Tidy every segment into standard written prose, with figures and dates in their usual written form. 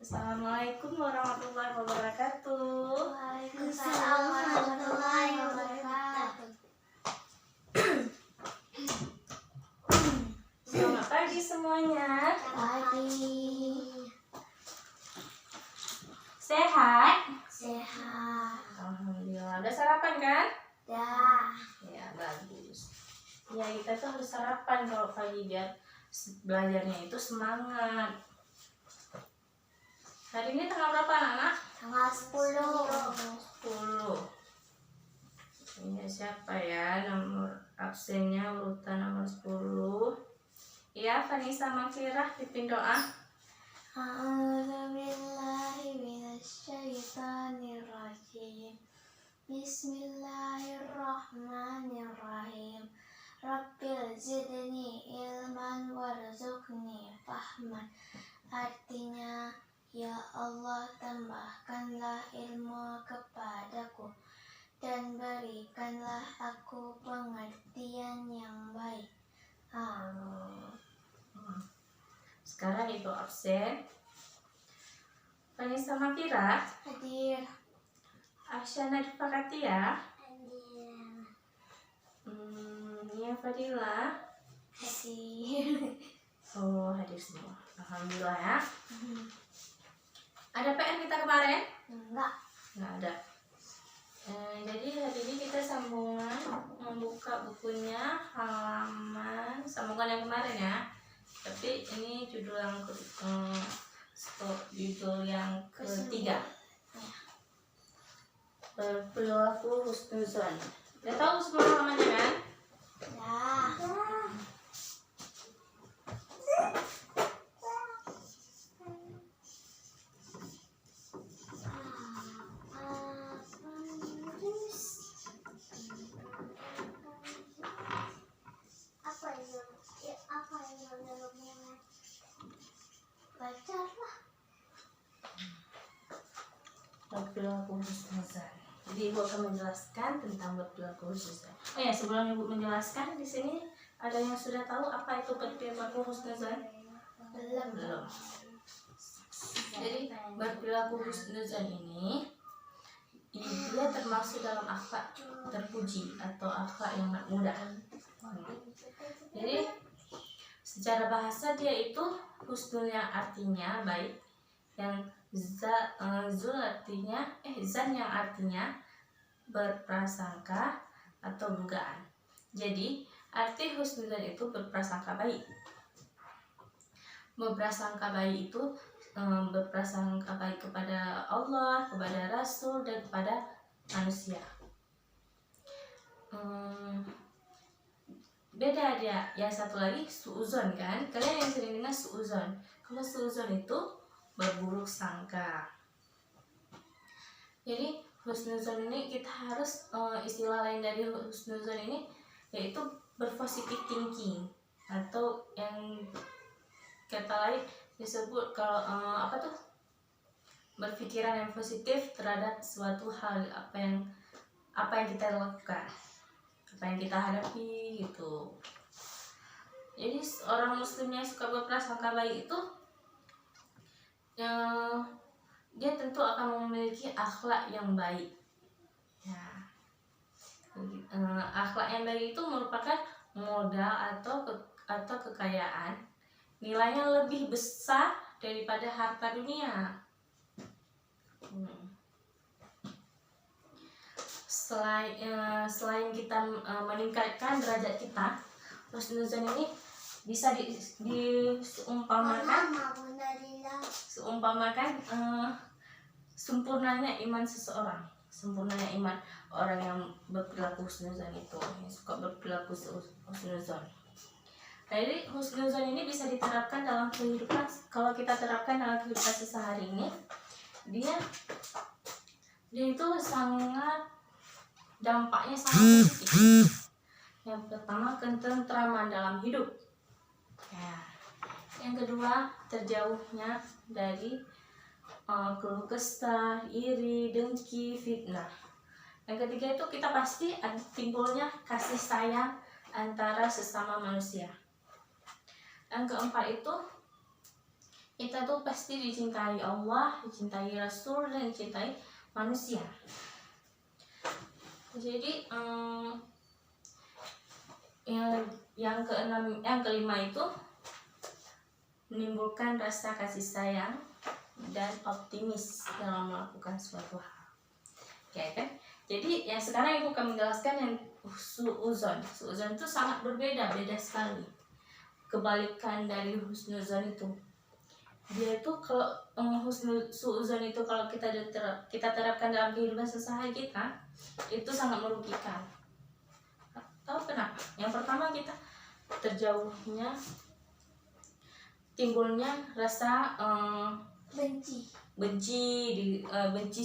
Assalamualaikum warahmatullahi wabarakatuh. Waalaikumsalam warahmatullahi wabarakatuh. Selamat pagi semuanya. Pagi. Sehat? Sehat. Alhamdulillah. Udah sarapan kan? Dah. Ya, bagus. Ya, kita tuh harus sarapan kalau pagi biar belajarnya itu semangat. Hari ini tanggal berapa, anak? Tanggal 10. 10. Ini siapa ya? Nomor absennya urutan nomor 10. Ya, Vanessa Makfirah, pimpin doa. A'udzubillahi minasyaitonirrajim. Bismillahirrahmanirrahim. Rabbil zidni ilman warzuqni fahman. Artinya, ya Allah, tambahkanlah ilmu kepadaku dan berikanlah aku pengertian yang baik. Amin. Sekarang itu absen. Vanessa Makfirah, Hadir. Asyana Difakatia, Hadir. Nia Fadila. Hadir. Oh, hadir semua. Alhamdulillah ya. Ada PR kita kemarin? Enggak. Nggak ada. Jadi hari ini kita sambungan membuka bukunya halaman sambungan yang kemarin ya. Tapi ini judul yang ketiga. Berperilaku husnuzon. Udah tahu semua halamannya kan? Dah. Bacalah. Berperilaku husnuzon. Jadi Ibu akan menjelaskan tentang berperilaku husnuzon. Oh ya, sebelum Ibu menjelaskan, di sini ada yang sudah tahu apa itu berperilaku husnuzon? Belum. Jadi berperilaku husnuzon ini dia termasuk dalam akhlak terpuji atau akhlak yang mudah. Jadi secara bahasa dia itu husnul yang artinya baik, yang zul artinya zan yang artinya berprasangka atau dugaan. Jadi arti husnuzon itu berprasangka baik. Berprasangka baik itu berprasangka baik kepada Allah, kepada Rasul, dan kepada manusia. Beda dia. Yang satu lagi suuzon kan? Kalian yang sering dengar suuzon. Kalau suuzon itu berburuk sangka. Jadi husnuzon ini kita harus istilah lain dari husnuzon ini yaitu berpositif thinking, atau yang kata lain disebut kalau berpikiran yang positif terhadap suatu hal, apa yang kita lakukan, apa yang kita hadapi gitu. Jadi orang muslim yang suka berprasangka baik itu dia tentu akan memiliki akhlak yang baik ya. Akhlak yang baik itu merupakan modal atau kekayaan, nilainya lebih besar daripada harta dunia. Selain kita meningkatkan derajat kita, husnuzon ini bisa diumpamakan sempurnanya iman seseorang. Sempurnanya iman orang yang berperilaku husnuzon itu, yang suka berperilaku husnuzon. Jadi husnuzon ini bisa diterapkan dalam kehidupan. Kalau kita terapkan dalam kehidupan sehari ini, dia itu dampaknya sangat positif. Yang pertama, ketentraman dalam hidup ya. Yang kedua, terjauhnya dari keluh kesah, iri, dengki, fitnah. Yang ketiga itu kita pasti timbulnya kasih sayang antara sesama manusia. Yang keempat itu kita tuh pasti dicintai Allah, dicintai Rasul, dan dicintai manusia. Jadi yang kelima itu menimbulkan rasa kasih sayang dan optimis dalam melakukan suatu hal. Oke kan? Jadi yang sekarang ibu akan menjelaskan yang suudzon. Suudzon itu sangat beda sekali. Kebalikan dari husnuzon itu. Dia itu kalau suudzon itu kalau kita terapkan dalam kehidupan sehari-hari kita, itu sangat merugikan. Tahu kenapa? Yang pertama, kita timbulnya rasa benci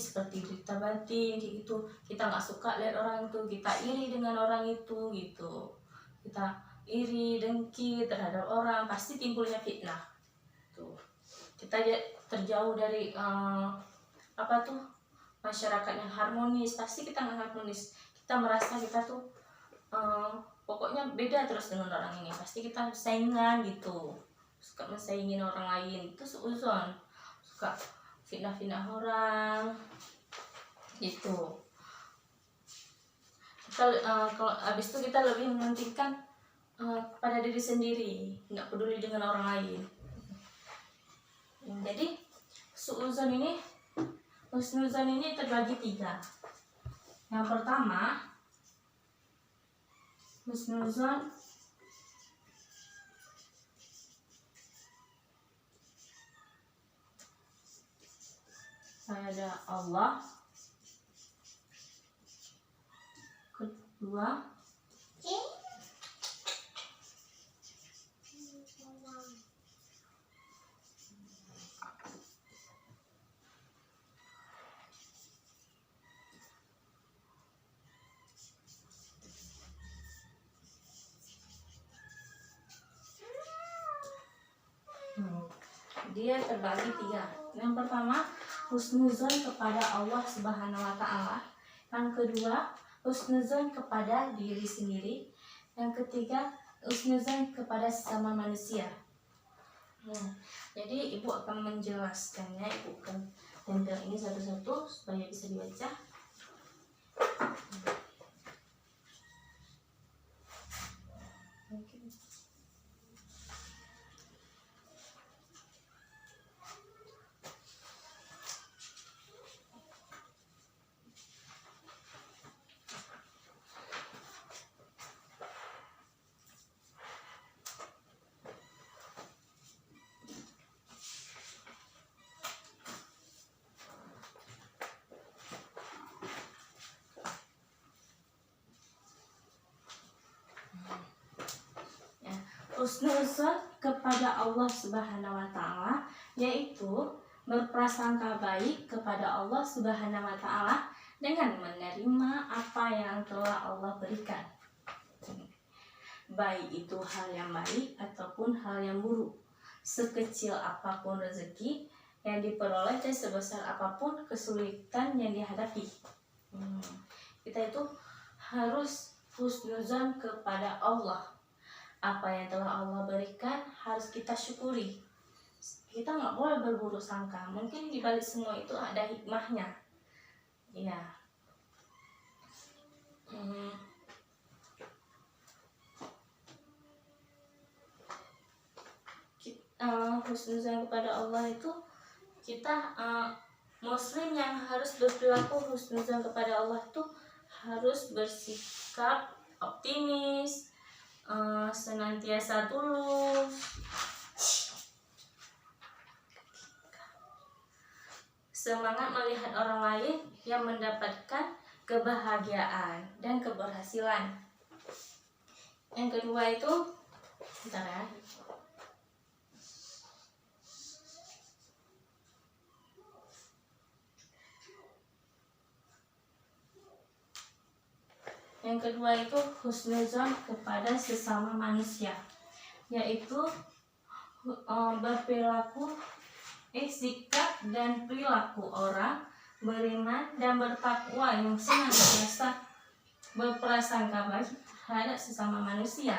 seperti derita batin gitu. Kita nggak suka lihat orang itu, kita iri dengan orang itu gitu. Kita iri, dengki terhadap orang, pasti timbulnya fitnah. Tuh. Kita terjauh dari masyarakat yang harmonis, pasti kita nggak harmonis. Kita merasa kita tuh pokoknya beda terus dengan orang ini, pasti kita saingan gitu, suka mensaingin orang lain, itu suudzon, suka fitnah orang gitu. Kita kalau habis itu kita lebih mementingkan pada diri sendiri, nggak peduli dengan orang lain. Jadi husnuzon ini terbagi 3. Yang pertama, husnuzon pada Allah. Kedua, dia terbagi 3. Yang pertama, husnuzon kepada Allah Subhanahu wa Ta'ala. Yang kedua, husnuzon kepada diri sendiri. Yang ketiga, husnuzon kepada sesama manusia. Jadi ibu akan menjelaskannya. Ibu akan tempel ini satu-satu supaya bisa dibaca. Husnuzon kepada Allah Subhanahu wa Ta'ala yaitu berprasangka baik kepada Allah Subhanahu wa Ta'ala dengan menerima apa yang telah Allah berikan, baik itu hal yang baik ataupun hal yang buruk, sekecil apapun rezeki yang diperoleh dan sebesar apapun kesulitan yang dihadapi. Kita itu harus husnuzon kepada Allah. Apa yang telah Allah berikan harus kita syukuri. Kita nggak boleh berburuk sangka. Mungkin di balik semua itu ada hikmahnya. Ya. Husnuzon kepada Allah itu kita Muslim yang harus berperilaku husnuzon kepada Allah itu harus bersikap optimis, senantiasa tulus, semangat melihat orang lain yang mendapatkan kebahagiaan dan keberhasilan. Yang kedua itu, bentar ya. Yang kedua itu husnuzon kepada sesama manusia, yaitu berperilaku, sikap dan perilaku orang beriman dan bertakwa yang senantiasa berprasangka baik terhadap sesama manusia.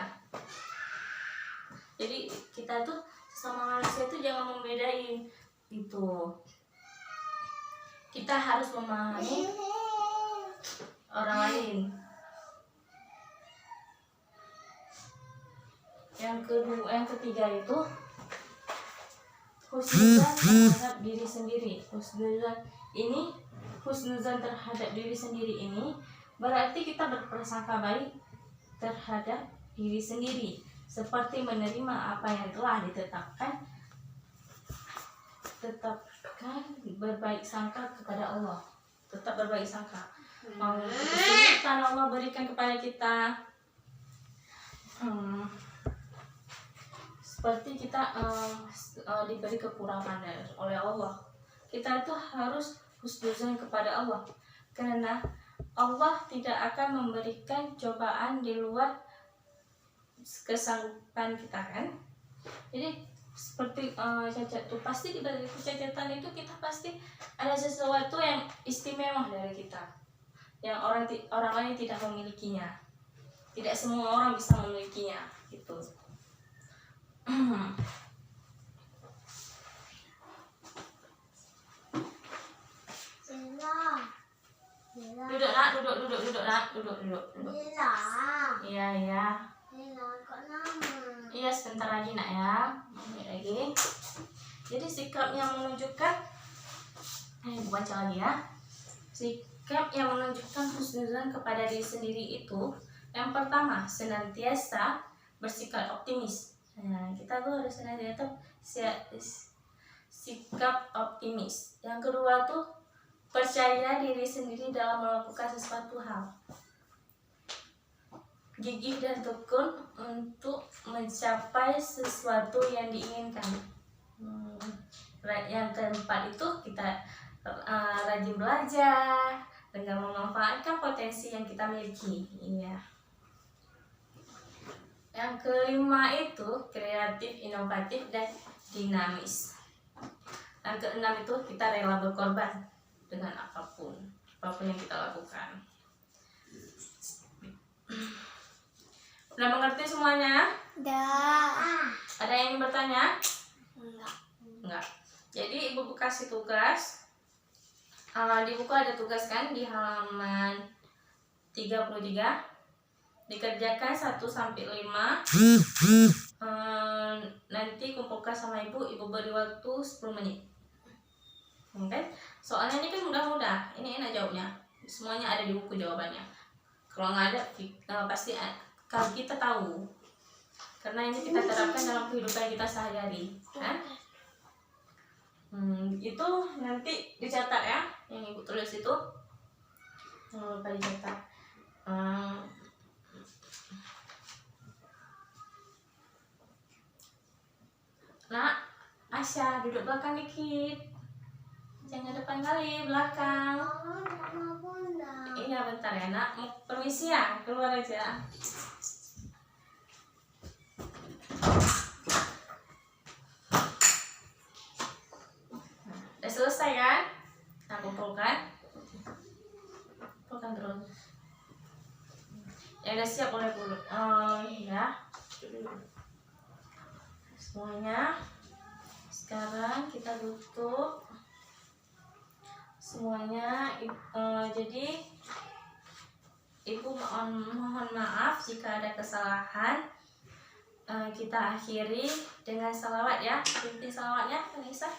Jadi kita tuh sesama manusia kita itu jangan membedain itu. Kita harus memahami orang lain. Yang ketiga itu husnuzan terhadap diri sendiri. Husnuzan terhadap diri sendiri ini berarti kita berprasangka baik terhadap diri sendiri, seperti menerima apa yang telah ditetapkan, berbaik sangka kepada Allah, tetap berbaik sangka. Kesulitan Allah berikan kepada kita, seperti kita diberi kekurangan oleh Allah, kita itu harus husnuzan kepada Allah, karena Allah tidak akan memberikan cobaan di luar kesanggupan kita kan. Jadi seperti cacat tuh, pasti di balik kecacatan itu kita pasti ada sesuatu yang istimewa dari kita, yang orang lain tidak memilikinya. Tidak semua orang bisa memilikinya gitu. Duduk nak, duduk. Iya. Kok nama? Iya, sebentar lagi nak ya. Lagi. Jadi sikap yang menunjukkan, baca lagi ya. Sikap yang menunjukkan husnuzan kepada diri sendiri itu, yang pertama senantiasa bersikap optimis. Nah, kita tuh harus senantiasa sikap optimis. Yang kedua tuh percaya diri sendiri dalam melakukan sesuatu hal. Gigih dan tekun untuk mencapai sesuatu yang diinginkan. Yang keempat itu kita rajin belajar dengan memanfaatkan potensi yang kita miliki. Iya. Yang kelima itu kreatif, inovatif, dan dinamis. Yang keenam itu kita rela berkorban dengan apapun yang kita lakukan. Udah mengerti semuanya? Dah. Ada yang ingin bertanya? Enggak. Jadi ibu kasih tugas. Di buku ada tugas kan di halaman 33. Dikerjakan 1 sampai 5. Nanti kumpulkan sama ibu beri waktu 10 menit. Oke? Soalnya ini kan mudah-mudah. Ini enak jawabnya. Semuanya ada di buku jawabannya. Kalau nggak ada, pasti kalau kita tahu. Karena ini kita terapkan dalam kehidupan kita sehari-hari, kan? Itu nanti dicatat ya, yang ibu tulis itu. Jangan lupa dicatat. Nak, Asya duduk belakang dikit. Jangan depan kali, belakang. Iya bentar ya nak, permisi ya, keluar aja. Udah selesai kan? Nah, kumpulkan terus. Ya udah siap boleh dulu. Ya. Semuanya. Sekarang kita tutup semuanya. Jadi ibu mohon maaf jika ada kesalahan. Kita akhiri dengan salawat ya. Pimpin salawatnya, Anissa.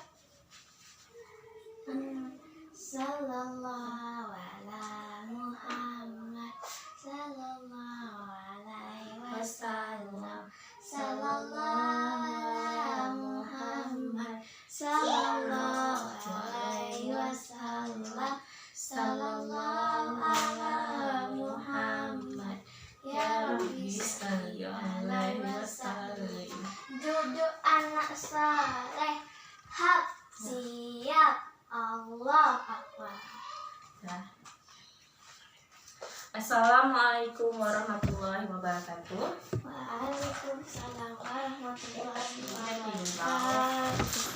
Sallallahu ala Muhammad, sallallahu alaihi wasallam, sallallahu ala Muhammad, sallallahu alaihi wasallam, sallallahu ala Muhammad, ya Rabbi salli alaihi wasallam. Duduk anak saleh, hak siap. Allah Akbar. Assalamualaikum warahmatullahi wabarakatuh. Waalaikumsalam warahmatullahi wabarakatuh.